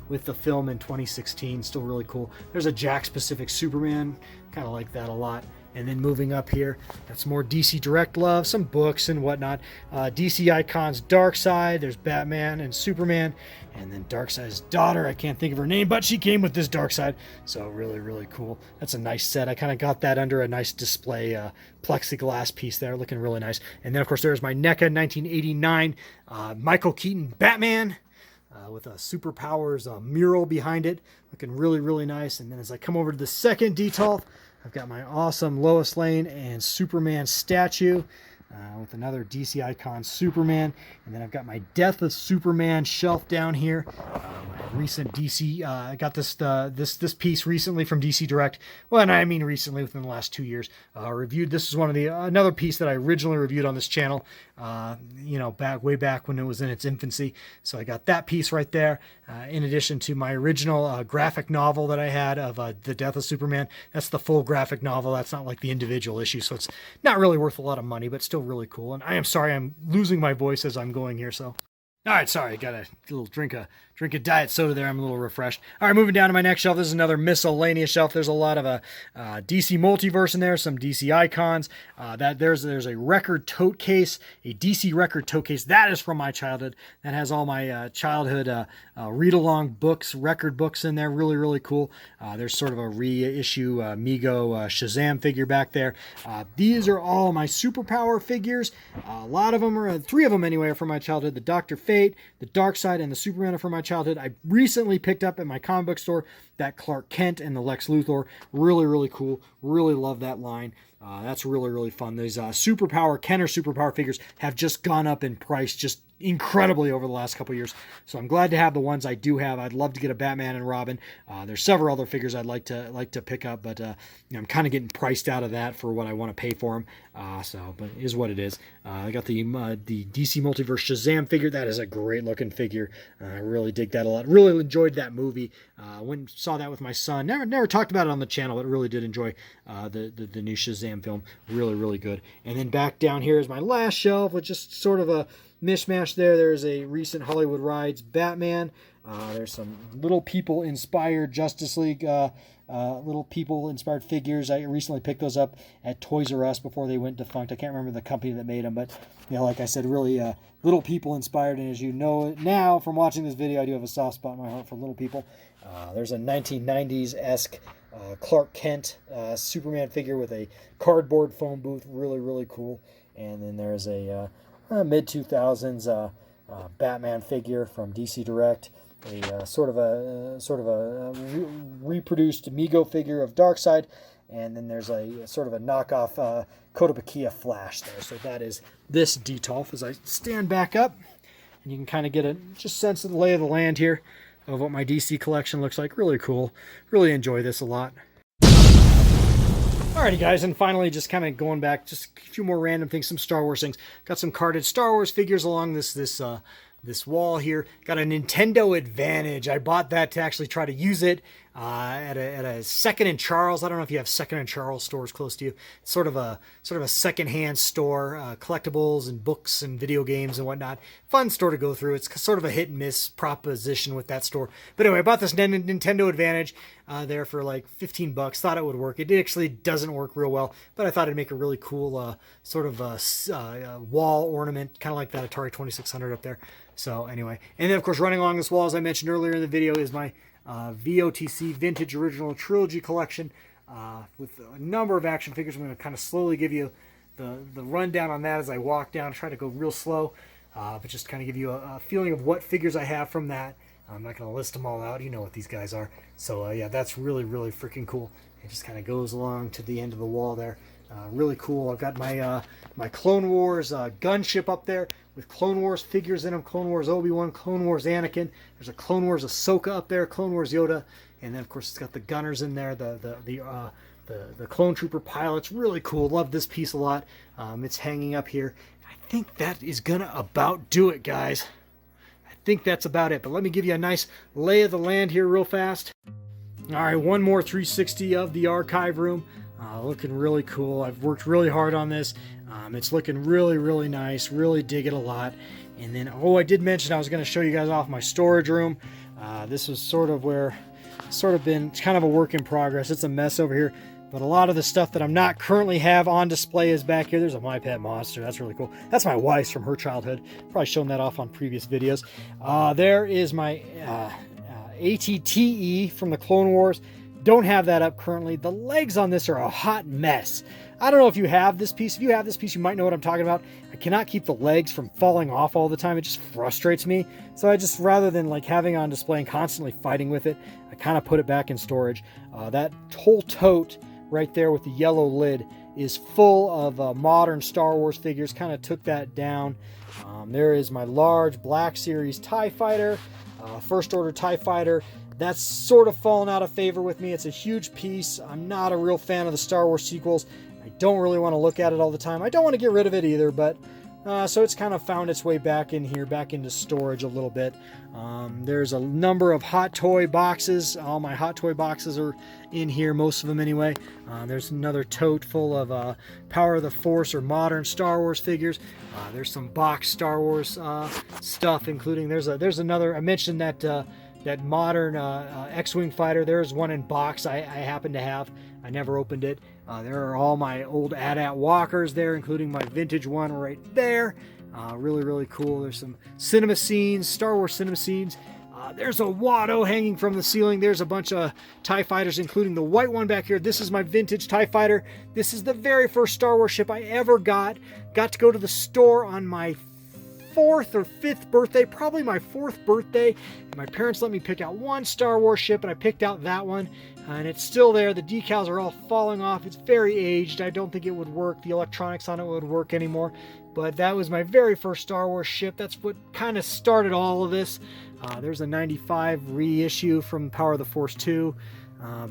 with the film in 2016, still really cool. There's a Jakks Pacific Superman, kind of like that a lot. And then moving up here, that's more DC Direct love, some books and whatnot. DC Icons Darkseid, there's Batman and Superman, and then Darkseid's daughter, I can't think of her name, but she came with this Darkseid, so really, really cool. That's a nice set. I kind of got that under a nice display plexiglass piece there, looking really nice. And then, of course, there's my NECA 1989 Michael Keaton Batman, with a superpowers mural behind it, looking really, really nice. And then as I come over to the second detail, I've got my awesome Lois Lane and Superman statue with another DC Icon Superman. And then I've got my Death of Superman shelf down here. My recent DC, I got this piece recently from DC Direct. Well, and I mean recently, within the last 2 years. Reviewed. This is one of the another piece that I originally reviewed on this channel. Way back when it was in its infancy. So I got that piece right there. In addition to my original graphic novel that I had of The Death of Superman. That's the full graphic novel. That's not like the individual issue. So it's not really worth a lot of money, but still really cool. And I am sorry I'm losing my voice as I'm going here. So, all right, sorry, got a little drink of diet soda there. I'm a little refreshed. All right, moving down to my next shelf. This is another miscellaneous shelf. There's a lot of DC Multiverse in there, some DC Icons. There's a record tote case, a DC record tote case. That is from my childhood. That has all my childhood read-along books, record books in there. Really, really cool. There's sort of a reissue Mego Shazam figure back there. These are all my superpower figures. A lot of them are, 3 of them anyway, are from my childhood. The Dr. Fate, the Darkseid, and the Superman are from my childhood. I recently picked up at my comic book store that Clark Kent and the Lex Luthor. Really, really cool. Really love that line. That's really, really fun. These Kenner superpower figures have just gone up in price just incredibly over the last couple years. So I'm glad to have the ones I do have. I'd love to get a Batman and Robin. There's several other figures I'd like to pick up, but I'm kind of getting priced out of that for what I want to pay for them. But it is what it is. I got the DC Multiverse Shazam figure. That is a great looking figure. I really dig that a lot. Really enjoyed that movie. Went and saw that with my son. Never talked about it on the channel, but really did enjoy the new Shazam film. Really, really good. And then back down here is my last shelf, with just sort of a mishmash there. There's a recent Hollywood Rides Batman. There's some Little People inspired Justice League, Little People inspired figures. I recently picked those up at Toys R Us before they went defunct. I can't remember the company that made them, but like I said, really Little People inspired. And as you know now from watching this video, I do have a soft spot in my heart for Little People. There's a 1990s-esque Clark Kent Superman figure with a cardboard phone booth. Really, really cool. And then there's a mid-2000s Batman figure from DC Direct, a sort of a reproduced Mego figure of Darkseid, and then there's a sort of a knockoff Kotobukiya Flash there. So that is this detolf. As I stand back up, and you can kind of get a sense of the lay of the land here of what my DC collection looks like. Really cool. Really enjoy this a lot. Alrighty guys, and finally just kind of going back, just a few more random things, some Star Wars things. Got some carded Star Wars figures along this wall here. Got a Nintendo Advantage. I bought that to actually try to use it at a Second and Charles. I don't know if you have Second and Charles stores close to you. It's sort of a secondhand store, collectibles and books and video games and whatnot. Fun store to go through. It's sort of a hit and miss proposition with that store. But anyway, I bought this Nintendo Advantage there for like 15 bucks. Thought it would work. It actually doesn't work real well, but I thought it'd make a really cool sort of wall ornament, kind of like that Atari 2600 up there. So anyway, and then of course running along this wall, as I mentioned earlier in the video, is my VOTC Vintage Original Trilogy collection with a number of action figures. I'm going to kind of slowly give you the rundown on that as I walk down. Try to go real slow, but just kind of give you a feeling of what figures I have from that I'm not going to list them all out. You know what these guys are. So yeah, that's really, really freaking cool. It just kind of goes along to the end of the wall there. Really cool. I've got my my Clone Wars gunship up there with Clone Wars figures in them. Clone Wars Obi-Wan, Clone Wars Anakin. There's a Clone Wars Ahsoka up there, Clone Wars Yoda, and then of course it's got the gunners in there, the Clone Trooper pilots. Really cool. Love this piece a lot. It's hanging up here. I think that is gonna about do it, guys. I think that's about it. But let me give you a nice lay of the land here real fast. All right, one more 360 of the archive room. Looking really cool. I've worked really hard on this. It's looking really, really nice. Really dig it a lot. And then, oh, I did mention I was going to show you guys off my storage room. This was sort of where, been kind of a work in progress. It's a mess over here. But a lot of the stuff that I'm not currently have on display is back here. There's a My Pet Monster. That's really cool. That's my wife's from her childhood. Probably shown that off on previous videos. There is my ATTE from the Clone Wars. Don't have that up currently. The legs on this are a hot mess. I don't know if you have this piece. If you have this piece, you might know what I'm talking about. I cannot keep the legs from falling off all the time. It just frustrates me. So I just, rather than like having on display and constantly fighting with it, I kind of put it back in storage. That whole tote right there with the yellow lid is full of modern Star Wars figures. Kind of took that down. There is my large Black Series TIE Fighter, First Order TIE Fighter. That's sort of fallen out of favor with me. It's a huge piece. I'm not a real fan of the Star Wars sequels. I don't really want to look at it all the time. I don't want to get rid of it either, but so it's kind of found its way back in here, back into storage a little bit. There's a number of Hot Toy boxes. All my Hot Toy boxes are in here, most of them anyway. There's another tote full of Power of the Force or modern Star Wars figures. There's some box Star Wars stuff, including there's another. I mentioned that modern X-Wing fighter. There's one in box I happen to have. I never opened it. There are all my old AT-AT walkers there, including my vintage one right there. Really, really cool. There's some cinema scenes, Star Wars cinema scenes. There's a Watto hanging from the ceiling. There's a bunch of TIE fighters, including the white one back here. This is my vintage TIE fighter. This is the very first Star Wars ship I ever got. Got to go to the store on my 4th or 5th birthday, probably my 4th birthday. My parents let me pick out one Star Wars ship, and I picked out that one, and it's still there. The decals are all falling off. It's very aged. I don't think it would work. The electronics on it would work anymore, but that was my very first Star Wars ship. That's what kind of started all of this. There's a 95 reissue from Power of the Force 2,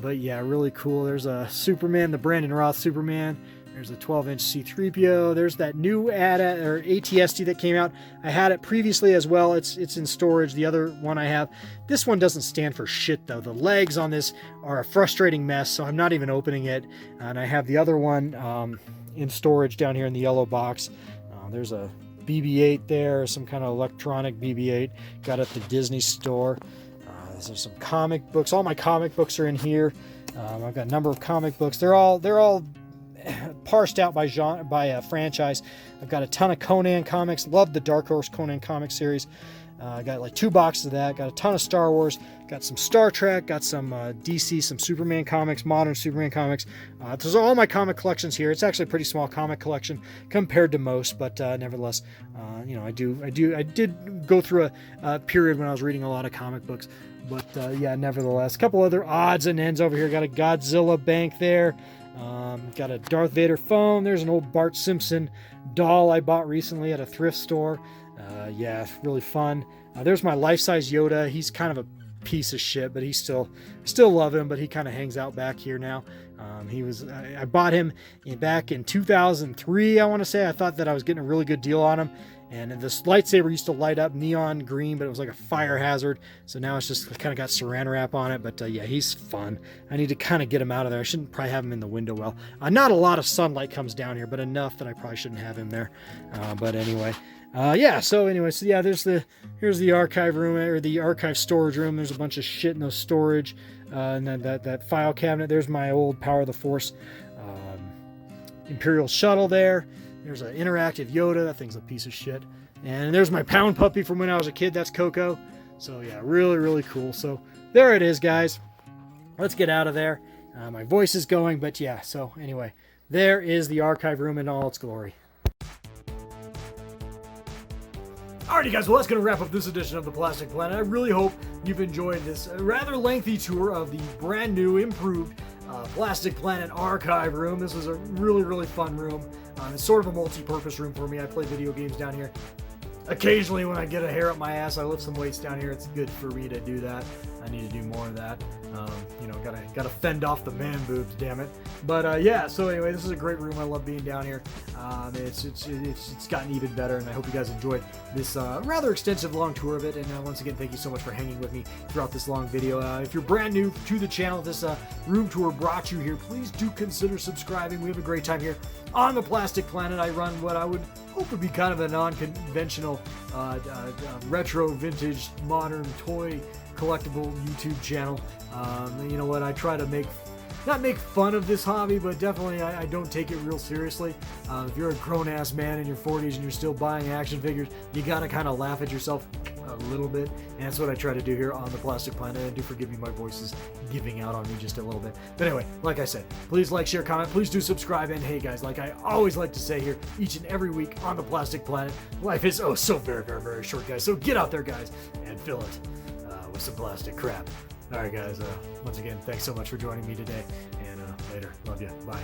but yeah, really cool. There's a Superman, the Brandon Roth Superman. There's a 12-inch C-3PO. There's that new AT-AT or ATST that came out. I had it previously as well. It's in storage. The other one I have. This one doesn't stand for shit though. The legs on this are a frustrating mess, so I'm not even opening it. And I have the other one in storage down here in the yellow box. There's a BB-8 there, some kind of electronic BB-8. Got at the Disney store. There's some comic books. All my comic books are in here. I've got a number of comic books. They're all parsed out by genre, by franchise. I've got a ton of Conan comics. Love the Dark Horse Conan comic series. I got like 2 boxes of that. Got a ton of Star Wars. Got some Star Trek. Got some DC, some Superman comics, modern Superman comics. Those are all my comic collections here. It's actually a pretty small comic collection compared to most, but nevertheless, you know, I did go through a period when I was reading a lot of comic books. But yeah, nevertheless, a couple other odds and ends over here. Got a Godzilla bank there. Got a Darth Vader phone. There's an old Bart Simpson doll I bought recently at a thrift store. Yeah, really fun. There's my life-size Yoda. He's kind of a piece of shit, but I still love him, but he kind of hangs out back here now. I bought him back in 2003, I want to say. I thought that I was getting a really good deal on him. And this lightsaber used to light up neon green, but it was like a fire hazard. So now it's just kind of got saran wrap on it. But yeah, he's fun. I need to kind of get him out of there. I shouldn't probably have him in the window well. Not a lot of sunlight comes down here, but enough that I probably shouldn't have him there. But anyway, yeah. So anyway, so yeah, here's the archive room, or the archive storage room. There's a bunch of shit in the storage. And then that file cabinet. There's my old Power of the Force Imperial shuttle there. There's an interactive Yoda. That thing's a piece of shit. And there's my pound puppy from when I was a kid. That's Coco. So yeah, really, really cool. So there it is, guys. Let's get out of there. My voice is going, but yeah. So anyway, there is the archive room in all its glory. Alrighty guys, well that's going to wrap up this edition of the Plastic Planet. I really hope you've enjoyed this rather lengthy tour of the brand new, improved Plastic Planet archive room. This was a really fun room. It's sort of a multi-purpose room for me. I play video games down here. Occasionally when I get a hair up my ass, I lift some weights down here. It's good for me to do that. I need to do more of that. Gotta fend off the man boobs, damn it. But yeah, so anyway, this is a great room. I love being down here. It's gotten even better, and I hope you guys enjoyed this rather extensive long tour of it. And once again, thank you so much for hanging with me throughout this long video. If you're brand new to the channel, this room tour brought you here, please do consider subscribing. We have a great time here on the Plastic Planet. I run what I would hope would be kind of a non-conventional retro, vintage, modern toy collectible YouTube channel. You know what, I try to not make fun of this hobby, but definitely I don't take it real seriously. If you're a grown-ass man in your 40s and you're still buying action figures, you gotta kind of laugh at yourself a little bit, and that's what I try to do here on the Plastic Planet. And do forgive me, my voice is giving out on me just a little bit. But anyway, like I said, please like, share, comment, please do subscribe, and hey guys, like I always like to say here each and every week on the Plastic Planet, life is so very short, guys. So get out there, guys, and fill it with some plastic crap. Alright guys, once again, thanks so much for joining me today, and later. Love you. Bye.